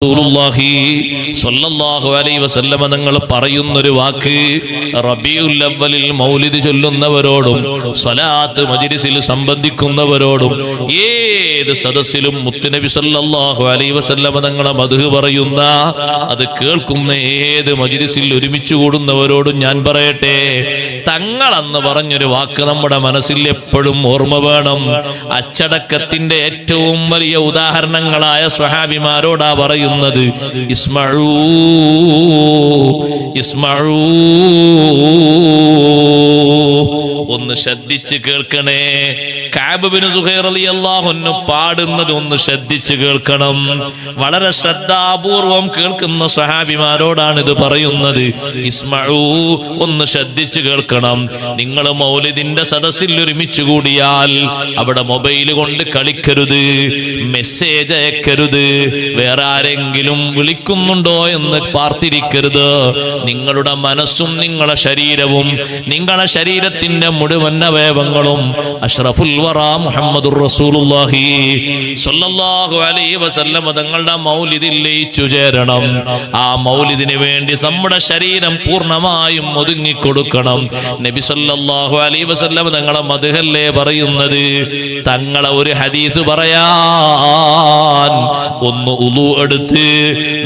റസൂലുള്ളാഹി സ്വല്ലല്ലാഹു അലൈഹി വസല്ലമ തങ്ങൾ പറയുന്നൊരു വാക്ക്, റബീഉൽ അവ്വലിൽ മൗലിദ് ചൊല്ലുന്നവരോടും സ്വലാത്ത് മജ്ലിസിൽ സംബന്ധിക്കുന്നവരോടും ഏത് സദസ്സിലും മുത്തുനബി സ്വല്ലല്ലാഹു അലൈഹി വസല്ലമ തങ്ങളെ മദ്ഹ് പറയുന്ന, അത് കേൾക്കുന്ന ഏത് മജ്ലിസിൽ ഒരുമിച്ച് കൂടുന്നവരോടും ഞാൻ പറയട്ടെ, തങ്ങളെന്ന് പറഞ്ഞൊരു വാക്ക് നമ്മുടെ മനസ്സിൽ എപ്പോഴും ഓർമ്മ വേണം. അച്ചടക്കത്തിന്റെ ഏറ്റവും വലിയ ഉദാഹരണങ്ങളായ സ്വഹാബിമാരോടാ പറയുന്നത്, ഇസ്മഊ ഇസ്മഊ, ഒന്ന് ശ്രദ്ധിച്ച് കേൾക്കണേ. കഅബ് ബിൻ സുഹൈർ റളിയല്ലാഹു അൻഹു പാടുന്നത് ഒന്ന് ശ്രദ്ധിച്ച് കേൾക്കണം. വളരെ ശ്രദ്ധാപൂർവം കേൾക്കുന്ന സ്വഹാബിമാരോടാണ് ഇത് പറയുന്നത്. ഇസ്മഊ, ഒന്ന് ശ്രദ്ധിച്ച് കേൾക്കണം. നിങ്ങൾ മൗലിദിന്റെ സദസ്സിൽ ഒരുമിച്ച് കൂടിയാൽ അവിടെ മൊബൈൽ കൊണ്ട് കളിക്കരുത്, മെസ്സേജ് അയക്കരുത്, വേറെ ആരെങ്കിലും വിളിക്കുന്നുണ്ടോ എന്ന് പാർത്തിരിക്കരുത്. നിങ്ങളുടെ മനസ്സും നിങ്ങളുടെ ശരീരവും നിങ്ങളുടെ ശരീരത്തിന്റെ മുഴുവൻ അവയവങ്ങളും അഷ്റഫുൽ വറ മുഹമ്മദുർ റസൂലുള്ളാഹി സ്വല്ലല്ലാഹു അലൈഹി വസല്ലം തങ്ങളുടെ മൗലിദിൽ ലയിച്ചു ചേരണം. ആ മൗലിദിന് വേണ്ടി നമ്മുടെ ശരീരം പൂർണ്ണമായും ഒതുങ്ങിക്കൊടുക്കണം. നബി സല്ലല്ലാഹു അലൈഹി വസല്ലം തങ്ങളെ മദ്ഹല്ലേ പറയുന്നത്. തങ്ങളെ ഒരു ഹദീസ് പറയാൻ ഒന്ന് ഉളു എടുത്ത്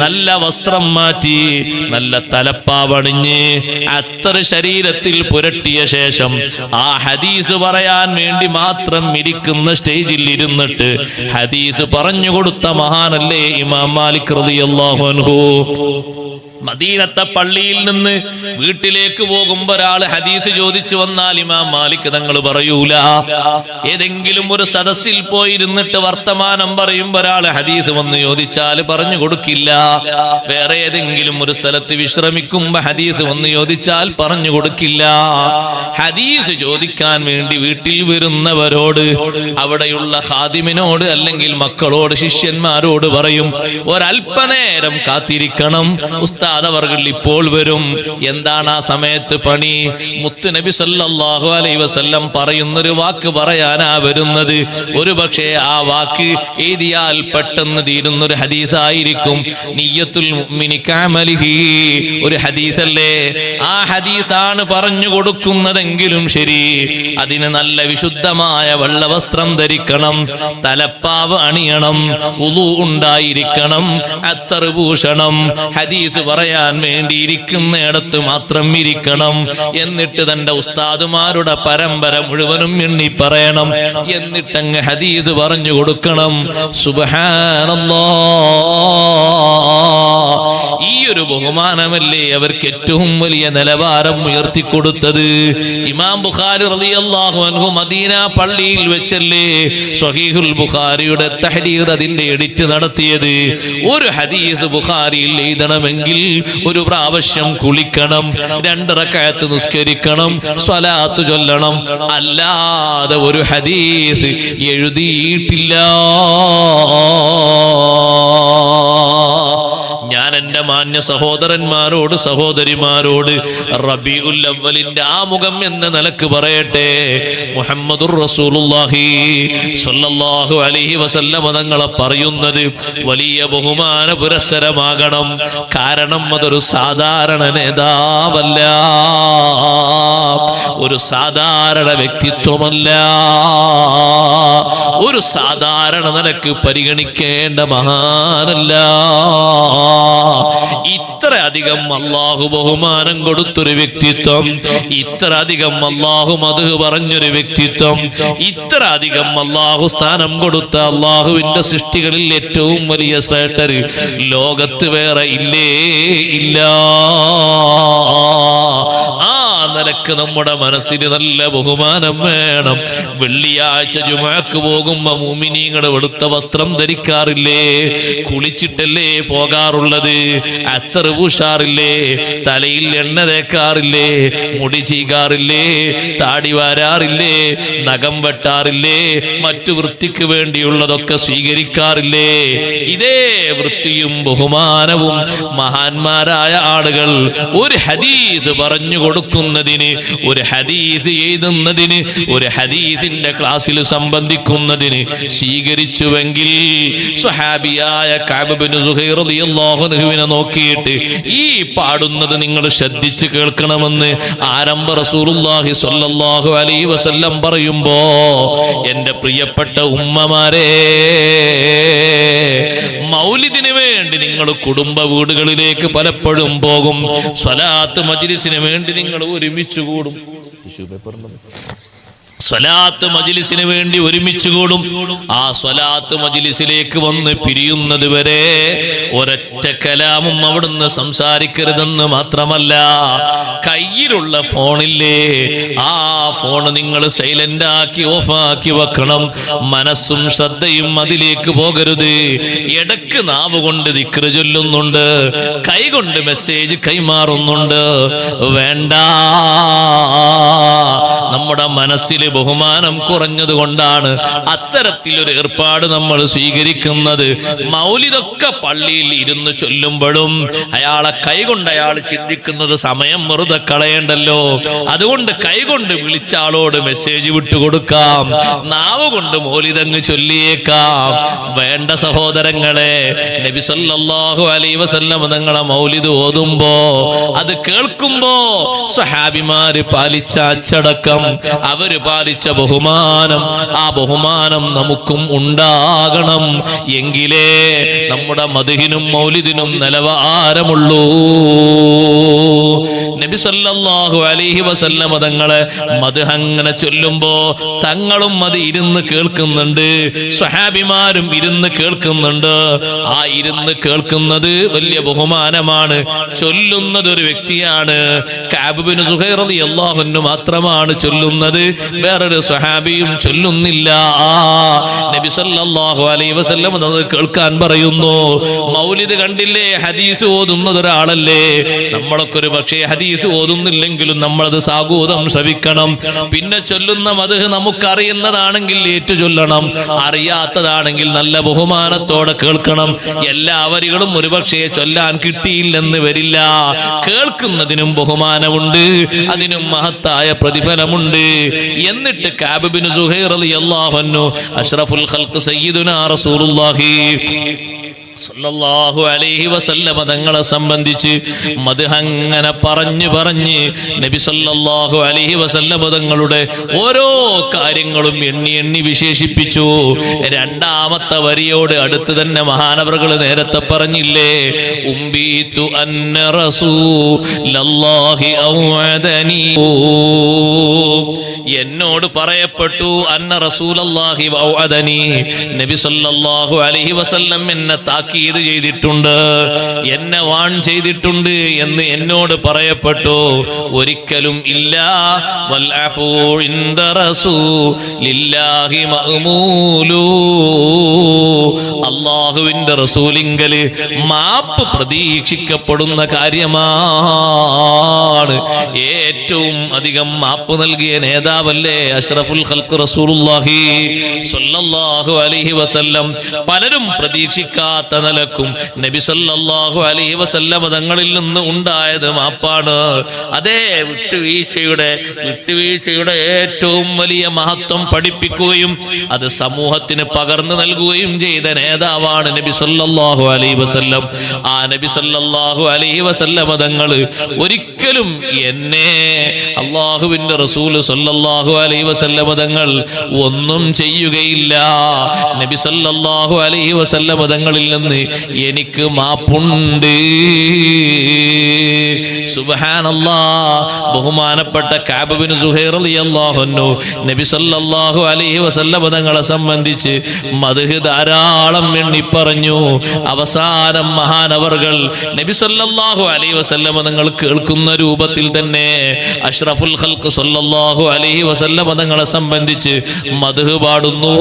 നല്ല വസ്ത്രം മാറ്റി നല്ല തലപ്പാവണിഞ്ഞ് അത്തർ ശരീരത്തിൽ പുരട്ടിയ ശേഷം ആ ഹദീസ് പറയാൻ വേണ്ടി മാത്രം ഇരിക്കുന്ന സ്റ്റേജിൽ ഇരുന്നിട്ട് ഹദീസ് പറഞ്ഞു കൊടുത്ത മഹാനല്ലേ ഇമാം മാലിക് റളിയല്ലാഹു അൻഹു. മദീനത്തെ പള്ളിയിൽ നിന്ന് വീട്ടിലേക്ക് പോകുമ്പോ ഒരാൾ ഹദീസ് ചോദിച്ചു വന്നാൽ ഇമാം മാലിക് തങ്ങൾ പറയൂല. ഏതെങ്കിലും ഒരു സദസ്സിൽ പോയിരുന്നിട്ട് വർത്തമാനം പറയുമ്പോ ഒരാൾ ഹദീസ് വന്ന് ചോദിച്ചാൽ പറഞ്ഞു കൊടുക്കില്ല. വേറെ ഏതെങ്കിലും ഒരു സ്ഥലത്ത് വിശ്രമിക്കുമ്പോ ഹദീസ് വന്ന് ചോദിച്ചാൽ പറഞ്ഞു കൊടുക്കില്ല. ഹദീസ് ചോദിക്കാൻ വേണ്ടി വീട്ടിൽ വരുന്നവരോട്, അവിടെയുള്ള ഖാദിമിനോട് അല്ലെങ്കിൽ മക്കളോട്, ശിഷ്യന്മാരോട് പറയും, ഒരല്പനേരം കാത്തിരിക്കണം, ഉസ്താദ് അവർകൾ ഇപ്പോൾ വരും. എന്താണ് ആ സമയത്ത് പണി? മുത്തുനബി സല്ലല്ലാഹു അലൈഹി വസല്ലം പറയുന്നൊരു വാക്ക് പറയാനാ വരുന്നത്. ഒരു പക്ഷേ ആ വാക്ക് എഴുതിയാൽ പെട്ടെന്ന് തീരുന്നൊരു ഹദീസായിരിക്കും. നിയ്യത്തുൽ മുഅ്മിനി കഅമലിഹി, ഒരു ഹദീസല്ലേ. ആ ഹദീസാണ് പറഞ്ഞു കൊടുക്കുന്നതെങ്കിലും ശരി, അതിന് നല്ല വിശുദ്ധമായ വെള്ളവസ്ത്രം ധരിക്കണം, തലപ്പാവ് അണിയണം, വുളു ഉണ്ടായിരിക്കണം, അത്തർ പൂശണം, ഹദീസ് പറയാൻ വേണ്ടി ഇരിക്കുന്നിടത്ത് മാത്രം ഇരിക്കണം. എന്നിട്ട് തന്റെ ഉസ്താദുമാരുടെ പരമ്പര മുഴുവനും എണ്ണി പറയണം. എന്നിട്ടങ്ങ് ഹദീസ് പറഞ്ഞു കൊടുക്കണം. സുബ്ഹാനല്ലാഹ്, ഈ ഒരു ബഹുമാനമല്ലേ അവർക്ക് ഏറ്റവും വലിയ നിലവാരം ഉയർത്തിക്കൊടുത്തത്. ഇമാം ബുഖാരി റളിയല്ലാഹു അൻഹു മദീന പള്ളിയിൽ വെച്ചല്ലേ സ്വഹീഹുൽ ബുഖാരിയുടെ തഹ്രീർ, അതിന്റെ എഡിറ്റ് നടത്തിയത്. ഒരു ഹദീസ് ബുഖാരിയിൽ എഴുതണമെങ്കിൽ ഒരു പ്രാവശ്യം കുളിക്കണം, 2 റക്അത്ത് നിസ്കരിക്കണം, സ്വലാത്ത് ചൊല്ലണം. അല്ലാതെ ഒരു ഹദീസ് എഴുതിയിട്ടില്ല. ഞാൻ എന്റെ മാന്യ സഹോദരന്മാരോട് സഹോദരിമാരോട് റബീഉൽ അവ്വലിന്റെ ആമുഖം എന്ന നിലക്ക് പറയട്ടെ, മുഹമ്മദുർ റസൂലുള്ളാഹി സ്വല്ലല്ലാഹു അലൈഹി വസല്ലം തങ്ങളെ പറയുന്നത് വലിയ ബഹുമാന പുരസ്സരമാകണം. കാരണം അതൊരു സാധാരണ നേതാവല്ല, ഒരു സാധാരണ വ്യക്തിത്വമല്ല, ഒരു സാധാരണ നിലക്ക് പരിഗണിക്കേണ്ട മഹാനല്ല. ഇത്ര അധികം അല്ലാഹു ബഹുമാനം കൊടുത്തൊരു വ്യക്തിത്വം, ഇത്ര അധികം അല്ലാഹു മദ്ഹ് പറഞ്ഞൊരു വ്യക്തിത്വം, ഇത്ര അധികം അല്ലാഹു സ്ഥാനം കൊടുത്ത അല്ലാഹുവിന്റെ സൃഷ്ടികളിൽ ഏറ്റവും വലിയ ശ്രേഷ്ഠർ ലോകത്ത് വേറെ ഇല്ലേ ഇല്ല. ആ നിലക്ക് നമ്മുടെ മനസ്സിന് നല്ല ബഹുമാനം വേണം. വെള്ളിയാഴ്ച ജുമുഅക്ക് പോകുമ്പോ മുഅ്മിനീങ്ങൾ വെളുത്ത വസ്ത്രം ധരിക്കാറില്ലേ? കുളിച്ചിട്ടല്ലേ പോകാറുള്ളത്? അത്തർ പൂശാറില്ലേ? തലയിൽ എണ്ണ തേക്കാറില്ലേ? മുടി ചീകാറില്ലേ? താടി വാരാറില്ലേ? നഖം വെട്ടാറില്ലേ? മറ്റു വൃത്തിക്ക് വേണ്ടിയുള്ളതൊക്കെ സ്വീകരിക്കാറില്ലേ? ഇതേ വൃത്തിയും ബഹുമാനവും മഹാന്മാരായ ആളുകൾ ഒരു ഹദീസ് പറഞ്ഞു കൊടുക്കുന്നതിന് പറയുന്നതിന്, ഒരു ഹദീസ് എഴുതുന്നതിന്, ഒരു ഹദീസിന്റെ ക്ലാസ്സിൽ സംബന്ധിക്കുന്നതിന് സ്വീകരിച്ചുവെങ്കിൽ സ്വഹാബിയായ കഅബ് ബിൻ സുഹൈർ റളിയല്ലാഹു അൻഹുവിനെ നോക്കിയിട്ട് ഈ പാടുന്നത് നിങ്ങൾ ശ്രദ്ധിച്ച് കേൾക്കണമെന്ന് ആരംഭ റസൂലുള്ളാഹി സ്വല്ലല്ലാഹു അലൈഹി വസല്ലം പറയുമ്പോ, എന്റെ പ്രിയപ്പെട്ട ഉമ്മമാരെ, മൗലിദിന് വേണ്ടി നിങ്ങൾ കുടുംബ വീടുകളിലേക്ക് പലപ്പോഴും പോകും. സ്വലാത്ത് മജ്ലിസിന് വേണ്ടി നിങ്ങൾ ഒരുമിച്ച് കൂടും. സ്വലാത്ത് മജ്ലിസിന് വേണ്ടി ഒരുമിച്ച് കൂടും. ആ സ്വലാത്ത് മജ്ലിസിലേക്ക് വന്ന് പിരിയുന്നത് വരെ ഒരൊറ്റ കലാമും അവിടുന്ന് സംസാരിക്കരുതെന്ന് മാത്രമല്ല, കയ്യിലുള്ള ഫോണില്ലേ, ആ ഫോൺ നിങ്ങൾ സൈലന്റ് ആക്കി ഓഫാക്കി വെക്കണം. മനസ്സും ശ്രദ്ധയും അതിലേക്ക് പോകരുത്. ഇടക്ക് നാവ് കൊണ്ട് ദിക്ർ ചൊല്ലുന്നുണ്ട്, കൈ കൊണ്ട് മെസ്സേജ് കൈമാറുന്നുണ്ട്. വേണ്ട, നമ്മുടെ മനസ്സിൽ ബഹുമാനം കുറഞ്ഞത് കൊണ്ടാണ് അത്തരത്തിലൊരു ഏർപ്പാട് നമ്മൾ സ്വീകരിക്കുന്നത്. മൗലിദൊക്കെ പള്ളിയിൽ ഇരുന്ന് ചൊല്ലുമ്പോഴും അയാളെ കൈകൊണ്ട് അയാൾ ചിന്തിക്കുന്നത് സമയം വെറുതെ കളയണ്ടല്ലോ. അതുകൊണ്ട് കൈകൊണ്ട് വിളിച്ച ആളോട് മെസ്സേജ് വിട്ടുകൊടുക്കാം, നാവ് കൊണ്ട് മൗലിദങ്ങ് ചൊല്ലിയേക്കാം. വേണ്ട സഹോദരങ്ങളെ, നബി സല്ലല്ലാഹു അലൈഹി വസല്ലം തങ്ങളെ മൗലിദ് ഓതുമ്പോ, അത് കേൾക്കുമ്പോ സ്വഹാബിമാര് പാലിച്ച അച്ചടക്കം, അവര് പാലിച്ച ബഹുമാനം, ആ ബഹുമാനം നമുക്കും ഉണ്ടാകണം. എങ്കിലേ നമ്മുടെ മദ്ഹിനും മൗലിദിനും നിലവാരമുള്ളൂ. നബി സല്ലല്ലാഹു അലൈഹി വസല്ലം തങ്ങളെ മദ്ഹ് അങ്ങനെ ചൊല്ലുമ്പോ തങ്ങളും അത് ഇരുന്ന് കേൾക്കുന്നുണ്ട്, സ്വഹാബിമാരും ഇരുന്ന് കേൾക്കുന്നുണ്ട്. ആ ഇരുന്ന് കേൾക്കുന്നത് വലിയ ബഹുമാനമാണ്. ചൊല്ലുന്നത് ഒരു വ്യക്തിയാണ്, കഅബ് ബിൻ സുഹൈർ റളിയല്ലാഹു അൻഹു മാത്രമാണ് ചൊല്ലുന്നത്, വേറൊരു സ്വഹാബിയും ചൊല്ലുന്നില്ല. നബി സല്ലല്ലാഹു അലൈഹി വസല്ലം അത് കേൾക്കാൻ പറയുന്നു. മൗലിദ് കണ്ടില്ലേ, ഹദീസ് ഓതുന്നത് ഒരാളല്ലേ. നമ്മളൊക്കെ ഒരു പക്ഷേ ഹദീസ് ഓതുന്നില്ലെങ്കിലും നമ്മളത് സാഗൂതം ശ്രവിക്കണം. പിന്നെ ചൊല്ലുന്ന മദ്ഹ് നമുക്കറിയുന്നതാണെങ്കിൽ ഏറ്റു ചൊല്ലണം, അറിയാത്തതാണെങ്കിൽ നല്ല ബഹുമാനത്തോടെ കേൾക്കണം. എല്ലാ വരികളും ഒരുപക്ഷെ ചൊല്ലാൻ കിട്ടിയില്ലെന്ന് വരില്ല. കേൾക്കുന്നതിനും ബഹുമാനമുണ്ട്, അതിനും മഹത്തായ പ്രതിഫലമുണ്ട്. എന്നിട്ട് കഅബ് ബിൻ സുഹൈർ റളിയല്ലാഹു അൻഹു അഷ്റഫുൽ ഖൽഖ് സയ്യിദുനാ റസൂലുള്ളാഹി സല്ലല്ലാഹു അലൈഹി വസല്ലം തങ്ങളെ സംബന്ധിച്ച് മദ്ഹ് അങ്ങനെ പറഞ്ഞ് നബി സല്ലല്ലാഹു അലൈഹി വസല്ലം തങ്ങളുടെ ഓരോ കാര്യങ്ങളും എണ്ണി വിശേഷിപ്പിച്ചു. രണ്ടാമത്തെ വരിയോട് അടുത്ത് തന്നെ മഹാനവറുകൾ നേരത്തെ പറഞ്ഞില്ലേ, ഉംബീതു അന്ന റസൂലല്ലാഹി ഔഅദനി, എന്നോട് പറയപ്പെട്ടു, അന്ന റസൂലല്ലാഹി ഔഅദനി, നബി സല്ലല്ലാഹു അലൈഹി വസല്ലം എന്നെ താക്കീത് ചെയ്തിട്ടുണ്ട്, എന്നെ വാൺ ചെയ്തിട്ടുണ്ട് എന്ന് എന്നോട് പറയപ്പെട്ടു. ഒരിക്കലും ഇല്ല. വൽ അഫൂ ഇൻദ റസൂലില്ലാഹി മഅ്മൂലു, അല്ലാഹുവിന്റെ റസൂലിങ്കൽ മാപ്പ് പ്രതീക്ഷിക്കപ്പെടുന്ന കാര്യമാണ്. ഏറ്റവും അധികം മാപ്പ് നൽകിയ നേതാവല്ലേ അഷ്റഫുൽ ഖൽഖ് റസൂലുള്ളാഹി സ്വല്ലല്ലാഹു അലൈഹി വസല്ലം. പലരും പ്രതീക്ഷിക്കാത്ത നിലക്കും നബി സല്ലല്ലാഹു അലൈഹി വസല്ലം തങ്ങളിൽ നിന്ന് ഉണ്ടായത് മാപ്പാണ്. അതേ വിട്ടുവീഴ്ചയുടെ ഏറ്റവും വലിയ മഹത്വം പഠിപ്പിക്കുകയും അത് സമൂഹത്തിന് പകർന്നു നൽകുകയും ചെയ്ത നേതാവാണ് നബി സല്ലല്ലാഹു അലൈഹി വസല്ലം. ആ നബി സല്ലല്ലാഹു അലൈഹി വസല്ലം തങ്ങൾ ഒരിക്കലും എന്നെ അല്ലാഹുവിന്റെ റസൂൽ സല്ലല്ലാഹു അലൈഹി വസല്ലം തങ്ങൾ ഒന്നും ചെയ്യുകയില്ല. നബി സല്ലല്ലാഹു അലൈഹി വസല്ലം തങ്ങളിൽ നിന്ന് എനിക്ക് മാപ്പുണ്ട്. സുബ്ഹാനല്ലാഹ്. ബഹുമാനപ്പെട്ട കഅബ് ബിൻ സുഹൈർ റളിയല്ലാഹു അൻഹു നബി സല്ലല്ലാഹു അലൈഹി വസല്ലം തങ്ങളെ സംബന്ധിച്ച് മദ്ഹ് ധാരാളം എണ്ണി പറഞ്ഞു. അവസാനം മഹാനവർകൾ നബി സല്ലല്ലാഹു അലൈഹി വസല്ലം തങ്ങൾ കേൾക്കുന്ന രൂപത്തിൽ തന്നെ അഷ്റഫുൽ ഖൽഖ് സല്ലല്ലാഹു അലൈഹി വസല്ലം തങ്ങളെ സംബന്ധിച്ച് മദ്ഹ് പാടുന്നു.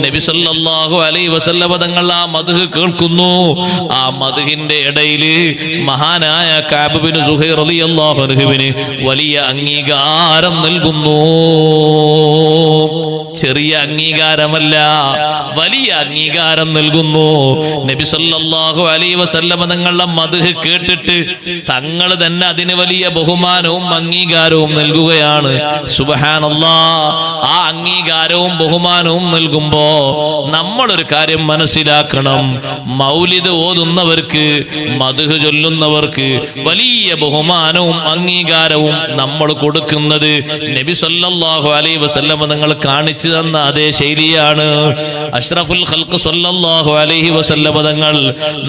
നബി സല്ലല്ലാഹു അലൈഹി വസല്ലം തങ്ങൾ ആ മദ്ഹ് കേൾക്കുന്നു. ആ മദ്ഹിന്റെ ഇടയിൽ മഹാനായ കഅബ് ബിൻ സുഹൈർ സുഹൈർ റളിയല്ലാഹു അൻഹുവിന് വലിയ അംഗീകാരം നൽകുന്നു. ചെറിയ അംഗീകാരമല്ല, വലിയ അംഗീകാരം നൽകുന്നു. നബി സല്ലല്ലാഹു അലൈഹി വസല്ലമ തങ്ങളുടെ മദ്ഹ് കേട്ടിട്ട് തങ്ങൾ തന്നെ അതിന് വലിയ ബഹുമാനവും അംഗീകാരവും നൽകുകയാണ്. സുബ്ഹാനല്ലാഹ്. ആ അംഗീകാരവും ബഹുമാനവും നൽകുമ്പോ നമ്മളൊരു കാര്യം മനസ്സിലാക്കണം. മൗലിദ് ഓതുന്നവർക്ക്, മദ്ഹ് ചൊല്ലുന്നവർക്ക് വലിയ ബഹുമാനവും അംഗീകാരവും നമ്മൾ കൊടുക്കുന്നത് നബി സല്ലല്ലാഹു അലൈഹി വസല്ലമ തങ്ങൾ കാണിച്ചു തന്ന അതേ ശൈലിയാണ്. അഷ്റഫുൽ ഖൽഖ് സല്ലല്ലാഹു അലൈഹി വസല്ലമ തങ്ങൾ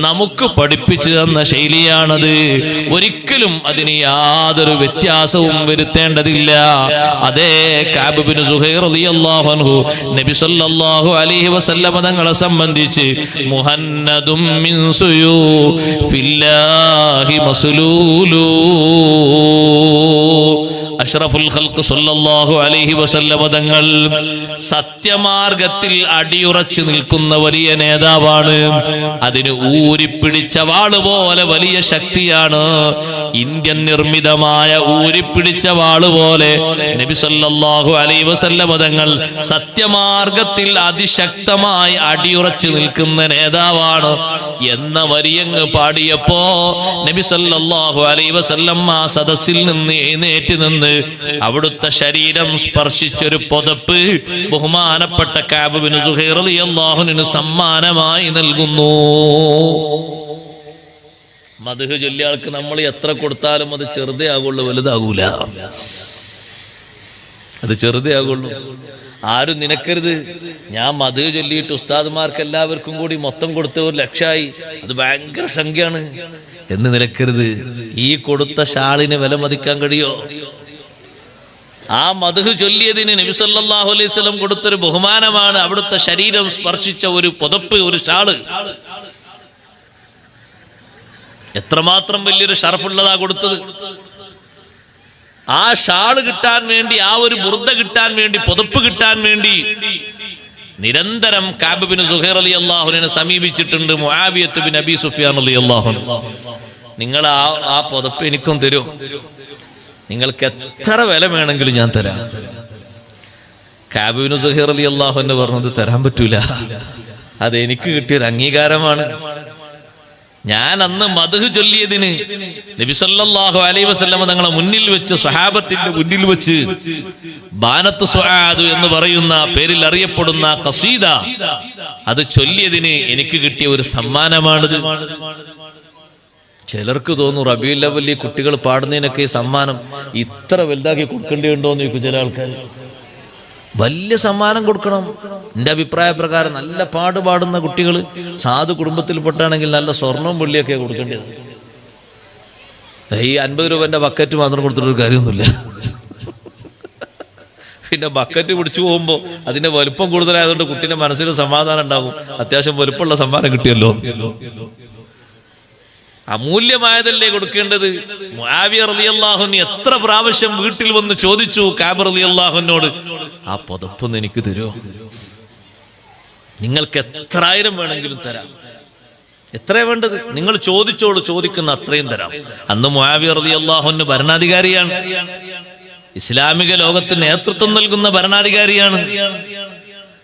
നമുക്ക് പഠിപ്പിച്ചു തന്ന ശൈലിയാണത്. ഒരിക്കലും അതിന് യാതൊരു വ്യത്യാസവും വരുത്തേണ്ടതില്ല. അതേ കഅബ് ഇബ്നു സുഹൈർ റളിയല്ലാഹു അൻഹു നബി സല്ലല്ലാഹു അലൈഹി വസല്ലമ തങ്ങളെ സംബന്ധിച്ച് മുഹന്നദും മിൻ സുയൂഫില്ലാഹി മസ്ലൂലു, അഷ്റഫുൽ ഖൽഖ് സല്ലല്ലാഹു അലൈഹി വസല്ലമ തങ്ങൾ സത്യമാർഗത്തിൽ അടിയുറച്ചു നിൽക്കുന്ന വലിയ നേതാവാണ്. അതിന് ഊരിപ്പിടിച്ച വാള് പോലെ വലിയ ശക്തിയാണ്. ഇന്ത്യൻ നിർമ്മിതമായ ഊരിപ്പിടിച്ച വാള് പോലെ നബി സല്ലല്ലാഹു അലൈഹി വസല്ലമ തങ്ങൾ സത്യമാർഗത്തിൽ അതിശക്തമായി അടിയുറച്ചു നിൽക്കുന്ന നേതാവാണ് എന്ന വരിയങ്ങ് പാടിയപ്പോ നബി സല്ലല്ലാഹു അലൈഹി വസല്ലം ആ സദസ്സിൽ നിന്ന് എഴുന്നേറ്റ് നിന്ന് അവിടുത്തെ ശരീരം സ്പർശിച്ചൊരു പുതപ്പ് ബഹുമാനപ്പെട്ട കഅബ് ഇബ്നു സുഹൈർ റളിയല്ലാഹു അൻഹു സമ്മാനമായി നൽകുന്നു. മദ്ഹ് ചൊല്ലിയ ആൾക്ക് നമ്മൾ എത്ര കൊടുത്താലും അത് ചെറുതേ ആകുള്ളൂ, വലുതാകൂല. അത് ചെറുതേ ആകുള്ളൂ. ആരും നിനക്കരുത്, ഞാൻ മദ്ഹ് ചൊല്ലിയിട്ട് ഉസ്താദുമാർക്ക് എല്ലാവർക്കും കൂടി മൊത്തം കൊടുത്ത 1,00,000 അത് ഭയങ്കര സംഖ്യയാണ് എന്ന് നിലക്കരുത്. ഈ കൊടുത്ത ഷാളിന് വില മതിക്കാൻ കഴിയോ? ആ മദ്ഹ് ചൊല്ലിയതിന് നബി സല്ലല്ലാഹു അലൈഹി വസല്ലം കൊടുത്തൊരു ബഹുമാനമാണ്. അവിടുത്തെ ശരീരം സ്പർശിച്ച ഒരു പുതപ്പ്, ഒരു ഷാള്. എത്രമാത്രം വലിയൊരു ഷറഫുള്ളതാ കൊടുത്തത്. ആ ഷാള് കിട്ടാൻ വേണ്ടി, ആ ഒരു ബുർദ കിട്ടാൻ വേണ്ടി, പുതപ്പ് കിട്ടാൻ വേണ്ടി നിരന്തരം കഅബ് ഇബ്നു സുഹൈർ റളിയല്ലാഹു അൻഹു സമീപിച്ചിട്ടുണ്ട് മുആവിയത്ത് ബിൻ അബീ സുഫ്യാൻ റളിയല്ലാഹു അൻഹു. നിങ്ങൾ ആ പുതപ്പ് എനിക്കും തരൂ, നിങ്ങൾക്ക് എത്ര വില വേണമെങ്കിലും ഞാൻ തരാം. കഅബ് ഇബ്നു സുഹൈർ റളിയല്ലാഹു അൻഹു പറഞ്ഞത് തരാൻ പറ്റൂല, അത് എനിക്ക് കിട്ടിയൊരു അംഗീകാരമാണ്. ഞാൻ അന്ന് മദ്ഹ് ചൊല്ലിയതിന് നബി സല്ലല്ലാഹു അലൈഹി വസല്ലം തങ്ങളെ മുന്നിൽ വെച്ച്, സ്വഹാബത്തിന്റെ മുന്നിൽ വെച്ച് ബാനത്ത് സുആദ് എന്ന് പറയുന്ന പേരിൽ അറിയപ്പെടുന്ന ഖസീദ അത് ചൊല്ലിയതിന് എനിക്ക് കിട്ടിയ ഒരു സമ്മാനമാണിത്. ചിലർക്ക് തോന്നും റബീഉൽ അവ്വലിൽ കുട്ടികൾ പാടുന്നതിനൊക്കെ ഈ സമ്മാനം ഇത്ര വലുതാക്കി കൊടുക്കേണ്ടിയുണ്ടോ എന്ന് ചോദിക്കും ചില ആൾക്കാർ. വലിയ സമ്മാനം കൊടുക്കണം. എൻ്റെ അഭിപ്രായ പ്രകാരം നല്ല പാടുന്ന കുട്ടികൾ സാധു കുടുംബത്തിൽപ്പെട്ടാണെങ്കിൽ നല്ല സ്വർണവും വെള്ളിയൊക്കെ കൊടുക്കേണ്ടത്. ഈ 50 രൂപന്റെ ബക്കറ്റ് മാത്രം കൊടുത്തിട്ടൊരു കാര്യമൊന്നുമില്ല. പിന്നെ ബക്കറ്റ് പിടിച്ചു പോകുമ്പോൾ അതിന്റെ വലുപ്പം കൂടുതലായതുകൊണ്ട് കുട്ടീന്റെ മനസ്സിന് സമാധാനം ഉണ്ടാകും, അത്യാവശ്യം വലുപ്പമുള്ള സമ്മാനം കിട്ടിയല്ലോ. അമൂല്യമായതല്ലേ കൊടുക്കേണ്ടത്. മുആവിയ റളിയല്ലാഹു അൻഹു എത്ര പ്രാവശ്യം വീട്ടിൽ വന്ന് ചോദിച്ചു കഅബ് റളിയല്ലാഹു അൻഹുവോട്, ആ പുതപ്പൊന്ന് എനിക്ക് തരുമോ? നിങ്ങൾക്ക് എത്ര ആയിരം വേണമെങ്കിലും തരാം, എത്രയാ വേണ്ടത് നിങ്ങൾ ചോദിച്ചോളൂ, ചോദിക്കുന്ന അത്രയും തരാം. അന്ന് മുആവിയ റളിയല്ലാഹു അൻഹു ഭരണാധികാരിയാണ്, ഇസ്ലാമിക ലോകത്തിന് നേതൃത്വം നൽകുന്ന ഭരണാധികാരിയാണ്.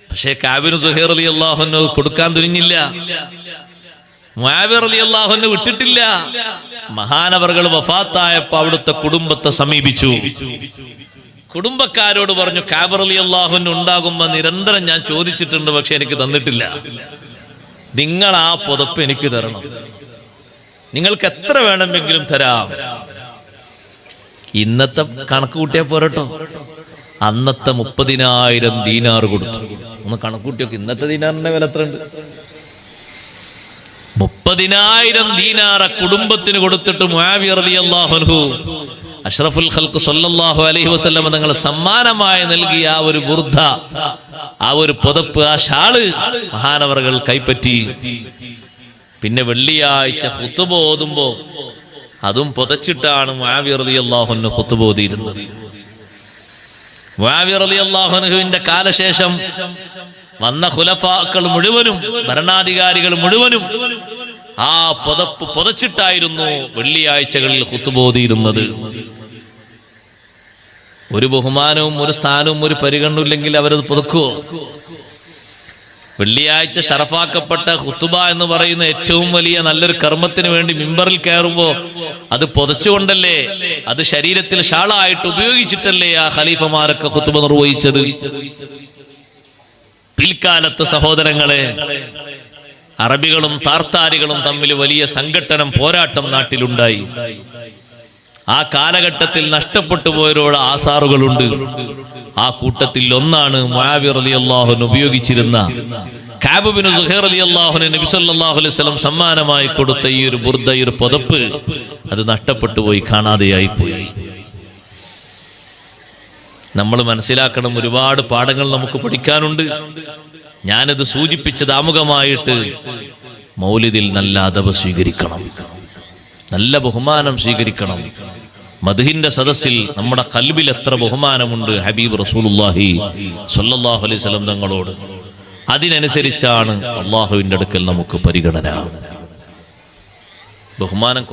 പക്ഷേ കഅബ് ഇബ്നു സുഹൈർ റളിയല്ലാഹു അൻഹു കൊടുക്കാൻ തുനിഞ്ഞില്ല. മുആവിയ റളിയല്ലാഹു അൻഹു വിട്ടിട്ടില്ല. മഹാനവറുകൾ വഫാത്തായപ്പോൾ അവിടുത്തെ കുടുംബത്തെ സമീപിച്ചു. കുടുംബക്കാരോട് പറഞ്ഞു, കഅബ് റളിയല്ലാഹു അൻഹു ഉണ്ടാകുമ്പോൾ നിരന്തരം ഞാൻ ചോദിച്ചിട്ടുണ്ട്, പക്ഷെ എനിക്ക് തന്നിട്ടില്ല. നിങ്ങൾ ആ പുതപ്പ് എനിക്ക് തരണം, നിങ്ങൾക്ക് എത്ര വേണമെങ്കിലും തരാം. ഇന്നത്തെ കണക്ക് കൂട്ടിയാൽ പോരട്ടോ, അന്നത്തെ 30,000 ദീനാർ കൊടുത്തു. ഒന്ന് കണക്കൂട്ടിയൊക്കെ ഇന്നത്തെ ദീനാറിന്റെ വില എത്ര ഉണ്ട്? 30,000 ദീനാർ കുടുംബത്തിന് കൊടുത്തിട്ട് മുആവിയ റളിയല്ലാഹു അൻഹു അഷ്റഫുൽ ഖൽഖ് സല്ലല്ലാഹു അലൈഹി വസല്ലം തങ്ങൾ സമ്മാനമായി നൽകിയ ആ ഒരു ബുർദ, ആ ഒരു പുതപ്പ്, ആ ഷാള് മഹാനവറുകൾ കൈപ്പറ്റി. പിന്നെ വെള്ളിയാഴ്ച ഖുതുബ ഓതുമ്പോ അതും പുതച്ചിട്ടാണ് മുആവിയ റളിയല്ലാഹു അൻഹു ഖുതുബ ഓതിയിരുന്നത്. മുആവിയ റളിയല്ലാഹു അൻഹുവിന്റെ കാലശേഷം വന്ന ഖുലഫാക്കൾ മുഴുവനും, ഭരണാധികാരികൾ മുഴുവനും ആ പുതപ്പ് പുതച്ചിട്ടായിരുന്നു വെള്ളിയാഴ്ചകളിൽ ഖുത്ബ ഓതിയിരുന്നത്. ഒരു ബഹുമാനവും ഒരു സ്ഥാനവും ഒരു പരിഗണനയില്ലെങ്കിൽ അവരത് പുതക്കുവോ? വെള്ളിയാഴ്ച ഷറഫാക്കപ്പെട്ട ഖുത്ബ എന്ന് പറയുന്ന ഏറ്റവും വലിയ നല്ലൊരു കർമ്മത്തിന് വേണ്ടി മിമ്പറിൽ കയറുമ്പോ അത് പുതച്ചുകൊണ്ടല്ലേ, അത് ശരീരത്തിൽ ഷാളായിട്ട് ഉപയോഗിച്ചിട്ടല്ലേ ആ ഖലീഫമാരൊക്കെ ഖുത്ബ നിർവഹിച്ചത്. പിൽക്കാലത്ത് സഹോദരങ്ങളെ, അറബികളും താർത്താരികളും തമ്മിൽ വലിയ സംഘട്ടനം, പോരാട്ടം നാട്ടിലുണ്ടായി. ആ കാലഘട്ടത്തിൽ നഷ്ടപ്പെട്ടു പോയവരോട് ആസാറുകളുണ്ട്. ആ കൂട്ടത്തിൽ ഒന്നാണ് മുആവിയ റളിയല്ലാഹു അൻഹു ഉപയോഗിച്ചിരുന്ന കഅബ് ബിൻ സുഹൈർ റളിയല്ലാഹു അൻഹു നബി സല്ലല്ലാഹു അലൈഹി വസല്ലം സമ്മാനമായി കൊടുത്ത ഈ ഒരു ബുർദ, ഈ ഒരു പുതപ്പ് അത് നഷ്ടപ്പെട്ടു പോയി, കാണാതെയായി പോയി. നമ്മൾ മനസ്സിലാക്കണം, ഒരുപാട് പാഠങ്ങൾ നമുക്ക് പഠിക്കാനുണ്ട്. ഞാനത് സൂചിപ്പിച്ചത് ആമുഖമായിട്ട്, മൗലിദിൽ നല്ല അദബ് സ്വീകരിക്കണം, നല്ല ബഹുമാനം സ്വീകരിക്കണം. മദ്ഹിന്റെ സദസ്സിൽ നമ്മുടെ ഖൽബിൽ എത്ര ബഹുമാനമുണ്ട് ഹബീബ് റസൂലുള്ളാഹി സ്വല്ലല്ലാഹു അലൈഹി വസല്ലം തങ്ങളോട്. അതിനനുസരിച്ചാണ് അള്ളാഹുവിന്റെ അടുക്കൽ നമുക്ക് പരിഗണന. ബഹുമാനം